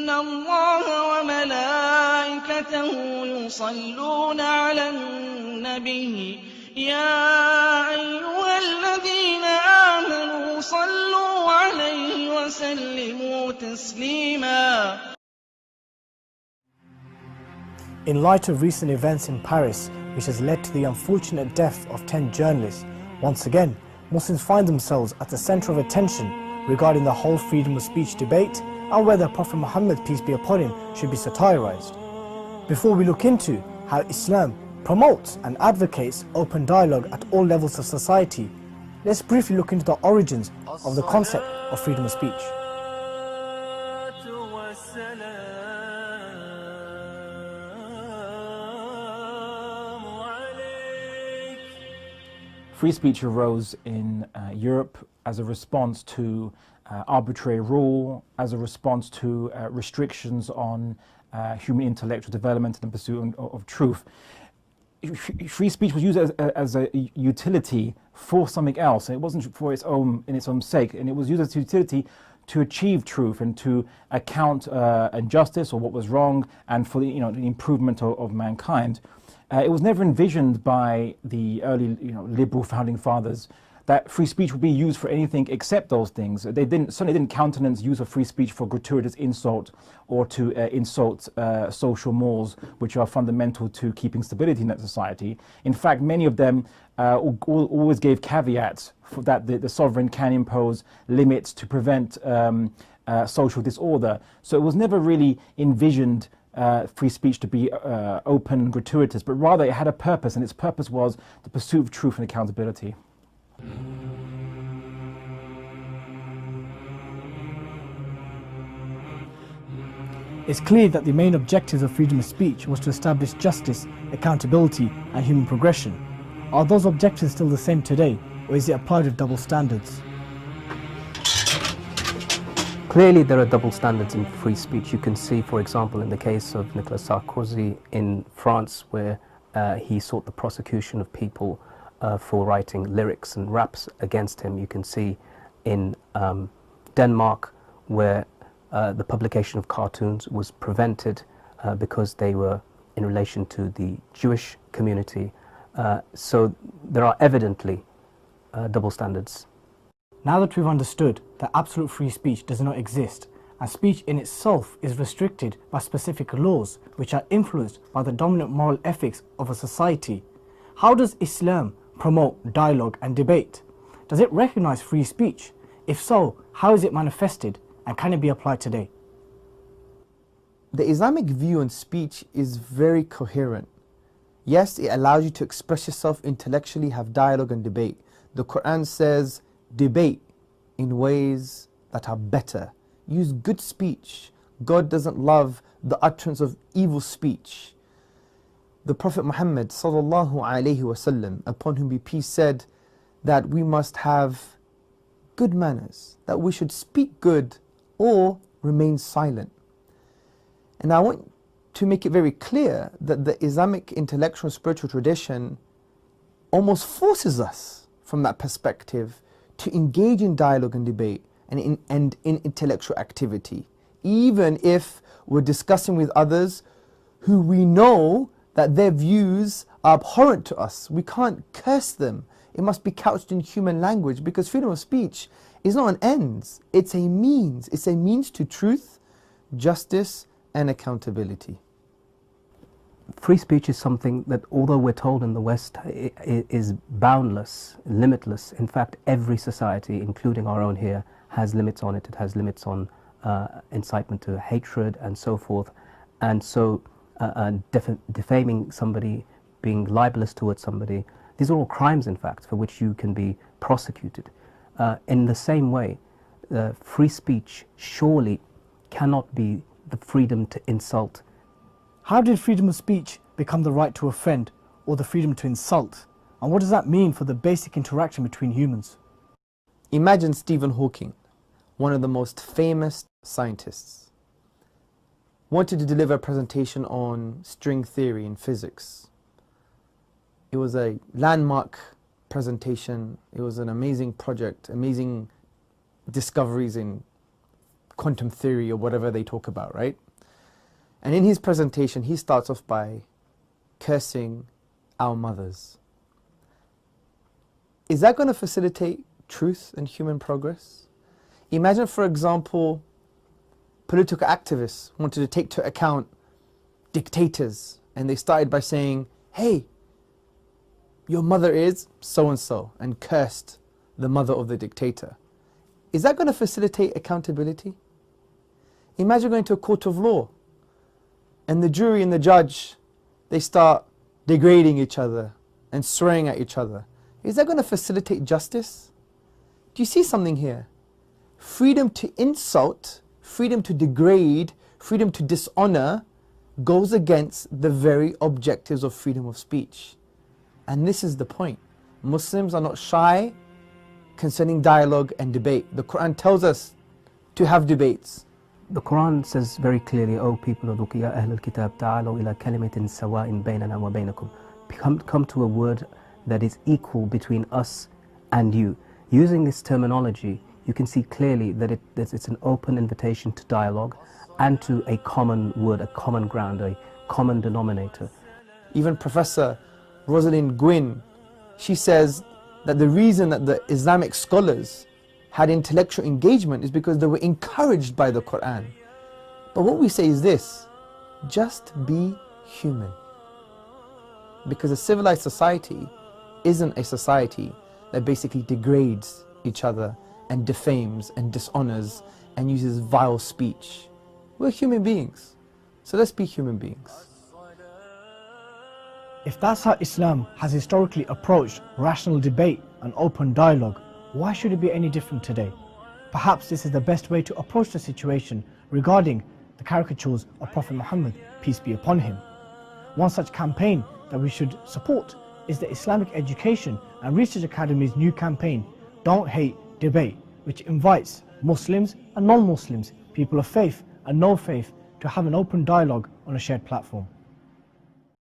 إِنَّ اللَّهَ وَمَلَائِكَتَهُ يُصَلُّونَ عَلَى النَّبِيِّ يَا أَيُّهَا الَّذِينَ آمَنُوا صَلُّوا عَلَيْهِ وَسَلِّمُوا تَسْلِيمًا. In light of recent events in Paris, which has led to the unfortunate death of 10 journalists, once again, Muslims find themselves at the center of attention regarding the whole freedom of speech debate and whether Prophet Muhammad, peace be upon him, should be satirized. Before we look into how Islam promotes and advocates open dialogue at all levels of society, let's briefly look into the origins of the concept of freedom of speech. Free speech arose in Europe as a response to arbitrary rule, as a response to restrictions on human intellectual development and the pursuit of truth. Free speech was used as a utility for something else, and it wasn't for its own sake, and it was used as a utility to achieve truth and to account injustice or what was wrong, and for the improvement of mankind. It was never envisioned by the early liberal founding fathers that free speech would be used for anything except those things. They certainly didn't countenance use of free speech for gratuitous insult or to insult social mores, which are fundamental to keeping stability in that society. In fact, many of them always gave caveats for that the sovereign can impose limits to prevent social disorder. So it was never really envisioned free speech to be open and gratuitous, but rather it had a purpose, and its purpose was the pursuit of truth and accountability. It's clear that the main objectives of freedom of speech was to establish justice, accountability and human progression. Are those objectives still the same today, or is it applied with double standards? Clearly there are double standards in free speech. You can see, for example, in the case of Nicolas Sarkozy in France, where he sought the prosecution of people for writing lyrics and raps against him. You can see in Denmark, where the publication of cartoons was prevented because they were in relation to the Jewish community. So there are evidently double standards. Now that we've understood that absolute free speech does not exist, and speech in itself is restricted by specific laws which are influenced by the dominant moral ethics of a society, how does Islam promote dialogue and debate? Does it recognize free speech? If so, how is it manifested, and can it be applied today? The Islamic view on speech is very coherent. Yes, it allows you to express yourself intellectually, have dialogue and debate. The Quran says, debate in ways that are better. Use good speech. God doesn't love the utterance of evil speech. The Prophet Muhammad sallallahu alaihi wasallam, upon whom be peace, said that we must have good manners, that we should speak good or remain silent. And I want to make it very clear that the Islamic intellectual and spiritual tradition almost forces us from that perspective to engage in dialogue and debate and in intellectual activity, even if we're discussing with others who we know that their views are abhorrent to us. We can't curse them. It must be couched in human language, because freedom of speech is not an end, it's a means. It's a means to truth, justice and accountability. Free speech is something that, although we're told in the West, is boundless, limitless. In fact, every society, including our own here, has limits on it. It has limits on incitement to hatred and so forth. And so defaming somebody, being libelous towards somebody, these are all crimes, in fact, for which you can be prosecuted. In the same way, free speech surely cannot be the freedom to insult. How did freedom of speech become the right to offend, or the freedom to insult? And what does that mean for the basic interaction between humans? Imagine Stephen Hawking, one of the most famous scientists, wanted to deliver a presentation on string theory in physics. It was a landmark presentation. It was an amazing project, amazing discoveries in quantum theory or whatever they talk about, right? And in his presentation, he starts off by cursing our mothers. Is that going to facilitate truth and human progress? Imagine, for example, political activists wanted to take to account dictators, and they started by saying, hey, your mother is so-and-so, and cursed the mother of the dictator. Is that going to facilitate accountability? Imagine going to a court of law, and the jury and the judge, they start degrading each other and swearing at each other. Is that going to facilitate justice? Do you see something here? Freedom to insult, freedom to degrade, freedom to dishonor goes against the very objectives of freedom of speech. And this is the point. Muslims are not shy concerning dialogue and debate. The Quran tells us to have debates. The Quran says very clearly, O people of Ya Ahl al-Kitab, ta'alaw ila kalimatin sawa'in baynana wa baynakum. Come to a word that is equal between us and you. Using this terminology, you can see clearly that it's an open invitation to dialogue and to a common word, a common ground, a common denominator. Even Professor Rosalind Gwynn, she says that the reason that the Islamic scholars had intellectual engagement is because they were encouraged by the Quran. But what we say is this: just be human. Because a civilized society isn't a society that basically degrades each other and defames and dishonors and uses vile speech. We're human beings, so let's be human beings. If that's how Islam has historically approached rational debate and open dialogue, why should it be any different today? Perhaps this is the best way to approach the situation regarding the caricatures of Prophet Muhammad, peace be upon him. One such campaign that we should support is the Islamic Education and Research Academy's new campaign, Don't Hate, Debate, which invites Muslims and non-Muslims, people of faith and no faith, to have an open dialogue on a shared platform.